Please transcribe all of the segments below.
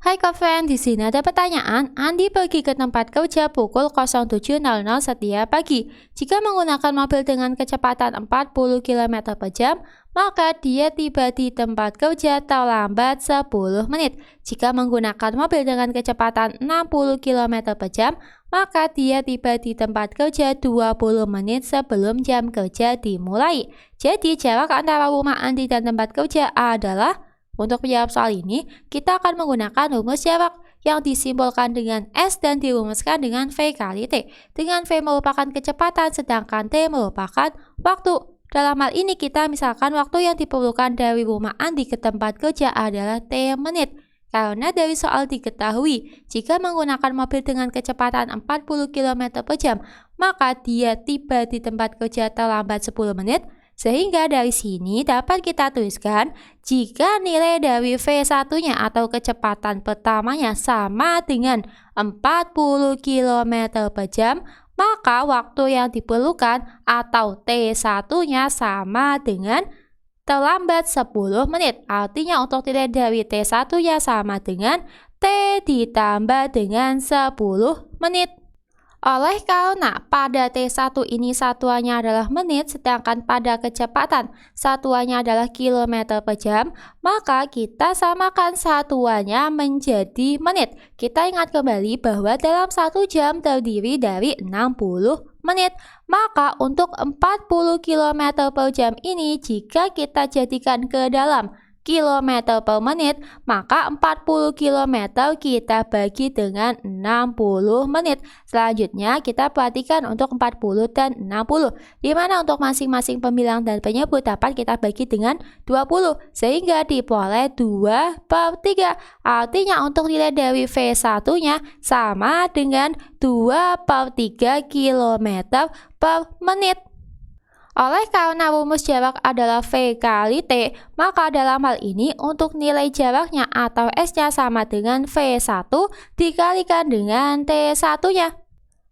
Hai Kak Fen, di sini ada pertanyaan. Andi pergi ke tempat kerja pukul 07.00 setiap pagi. Jika menggunakan mobil dengan kecepatan 40 km per jam, maka dia tiba di tempat kerja terlambat 10 menit. Jika menggunakan mobil dengan kecepatan 60 km per jam, maka dia tiba di tempat kerja 20 menit sebelum jam kerja dimulai. Jadi jarak antara rumah Andi dan tempat kerja adalah. Untuk menjawab soal ini, kita akan menggunakan rumus jarak yang disimbolkan dengan S dan dirumuskan dengan V kali T. Dengan V merupakan kecepatan, sedangkan T merupakan waktu. Dalam hal ini kita misalkan waktu yang diperlukan dari rumah Andi ke tempat kerja adalah T menit. Karena dari soal diketahui, jika menggunakan mobil dengan kecepatan 40 km per jam, maka dia tiba di tempat kerja terlambat 10 menit. Sehingga dari sini dapat kita tuliskan jika nilai dari V1-nya atau kecepatan pertamanya sama dengan 40 km per jam, maka waktu yang diperlukan atau T1-nya sama dengan terlambat 10 menit. Artinya untuk nilai dari T1-nya sama dengan T ditambah dengan 10 menit. Oleh karena pada T1 ini satuannya adalah menit, sedangkan pada kecepatan satuannya adalah kilometer per jam, maka kita samakan satuannya menjadi menit. Kita ingat kembali bahwa dalam 1 jam terdiri dari 60 menit. Maka untuk 40 km per jam ini jika kita jadikan ke dalam kilometer per menit, maka 40 km kita bagi dengan 60 menit. Selanjutnya kita perhatikan untuk 40 dan 60, di mana untuk masing-masing pembilang dan penyebut dapat kita bagi dengan 20, sehingga diperoleh 2/3. Artinya untuk nilai dari V1-nya sama dengan 2/3 km per menit. Oleh karena rumus jarak adalah V kali T, maka dalam hal ini untuk nilai jaraknya atau S-nya sama dengan V1 dikalikan dengan T1-nya.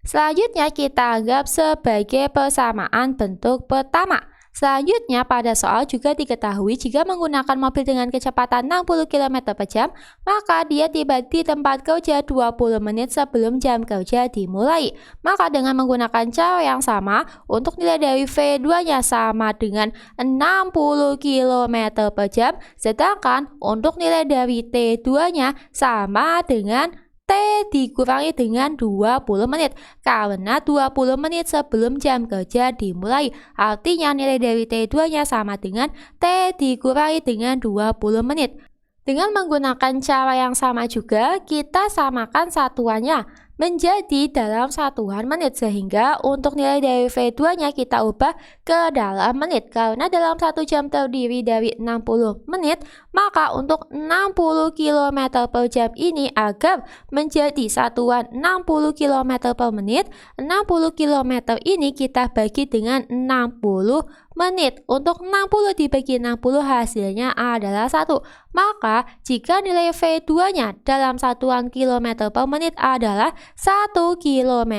Selanjutnya kita anggap sebagai persamaan bentuk pertama. Selanjutnya pada soal juga diketahui jika menggunakan mobil dengan kecepatan 60 km per jam, maka dia tiba di tempat kerja 20 menit sebelum jam kerja dimulai. Maka dengan menggunakan cara yang sama, untuk nilai dari V2-nya sama dengan 60 km per jam, sedangkan untuk nilai dari T2-nya sama dengan T dikurangi dengan 20 menit, karena 20 menit sebelum jam kerja dimulai. Artinya nilai dari T2-nya sama dengan T dikurangi dengan 20 menit. Dengan menggunakan cara yang sama juga, kita samakan satuannya menjadi dalam satuan menit, sehingga untuk nilai dari V2-nya kita ubah ke dalam menit. Karena dalam 1 jam terdiri dari 60 menit, maka untuk 60 km per jam ini agar menjadi satuan 60 km per menit, 60 km ini kita bagi dengan 60 menit. Untuk 60 dibagi 60 hasilnya adalah 1. Maka jika nilai V2-nya dalam satuan kilometer per menit adalah 1 km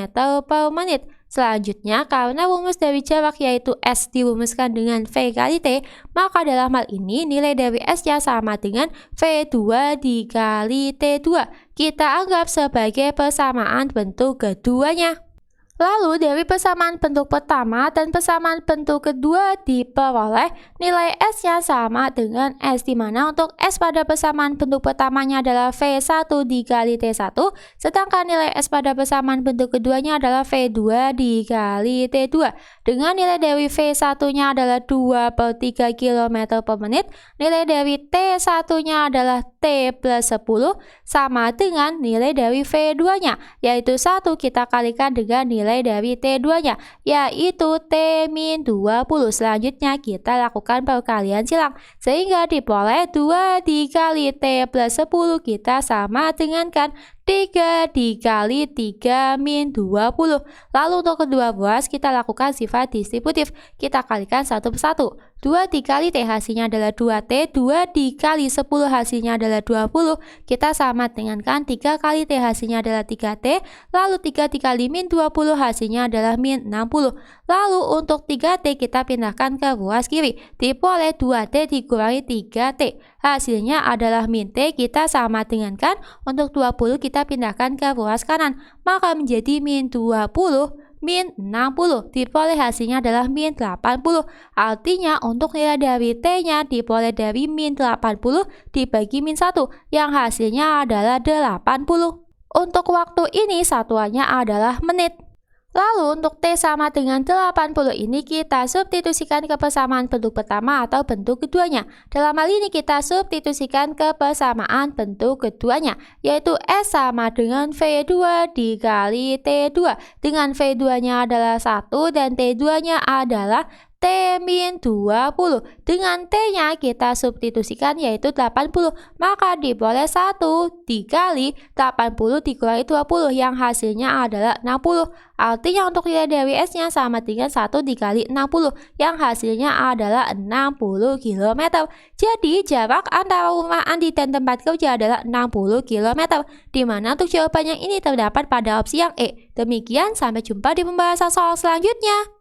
per menit. Selanjutnya, karena rumus dari jarak yaitu S dirumuskan dengan V kali T, maka dalam hal ini nilai dari S-nya sama dengan V2 dikali T2. Kita anggap sebagai persamaan bentuk keduanya. Lalu dari persamaan bentuk pertama dan persamaan bentuk kedua diperoleh nilai S-nya sama dengan S, di mana untuk S pada persamaan bentuk pertamanya adalah V1 dikali T1, sedangkan nilai S pada persamaan bentuk keduanya adalah V2 dikali T2. Dengan nilai dari V1-nya adalah 2/3 km per menit, nilai dari T1-nya adalah T plus 10 sama dengan nilai dari V2-nya, yaitu 1 kita kalikan dengan nilai dari T2-nya, yaitu T-20. Selanjutnya kita lakukan perkalian silang, sehingga diperoleh 2 dikali T plus 10 kita sama dengan 3 dikali 3 min 20. Lalu untuk kedua ruas kita lakukan sifat distributif. Kita kalikan satu persatu. 2 dikali T hasilnya adalah 2T, 2 dikali 10 hasilnya adalah 20. Kita sama dengan 3 kali T hasilnya adalah 3T, lalu 3 dikali min 20 hasilnya adalah min 60. Lalu untuk 3T kita pindahkan ke ruas kiri, diperoleh 2T dikurangi 3T. hasilnya adalah min T. Kita sama dengan kan, untuk 20 kita pindahkan ke ruas kanan, maka menjadi min 20 min 60, diperoleh hasilnya adalah min 80. Artinya untuk nilai dari T-nya diperoleh dari min 80 dibagi min 1, yang hasilnya adalah 80. Untuk waktu ini satuannya adalah menit. Lalu untuk T sama dengan 80 ini kita substitusikan ke persamaan bentuk pertama atau bentuk keduanya. Dalam hal ini kita substitusikan ke persamaan bentuk keduanya, yaitu S sama dengan V2 dikali T2, dengan V2-nya adalah 1 dan T2-nya adalah T-20. Dengan T-nya kita substitusikan yaitu 80, maka diperoleh 1 dikali 80 dikurangi 20, yang hasilnya adalah 60. Artinya untuk nilai dari S-nya sama dengan 1 dikali 60, yang hasilnya adalah 60 km. Jadi jarak antara rumah Andi dan tempat kerja adalah 60 km, di mana untuk jawaban yang ini terdapat pada opsi yang E. Demikian, sampai jumpa di pembahasan soal selanjutnya.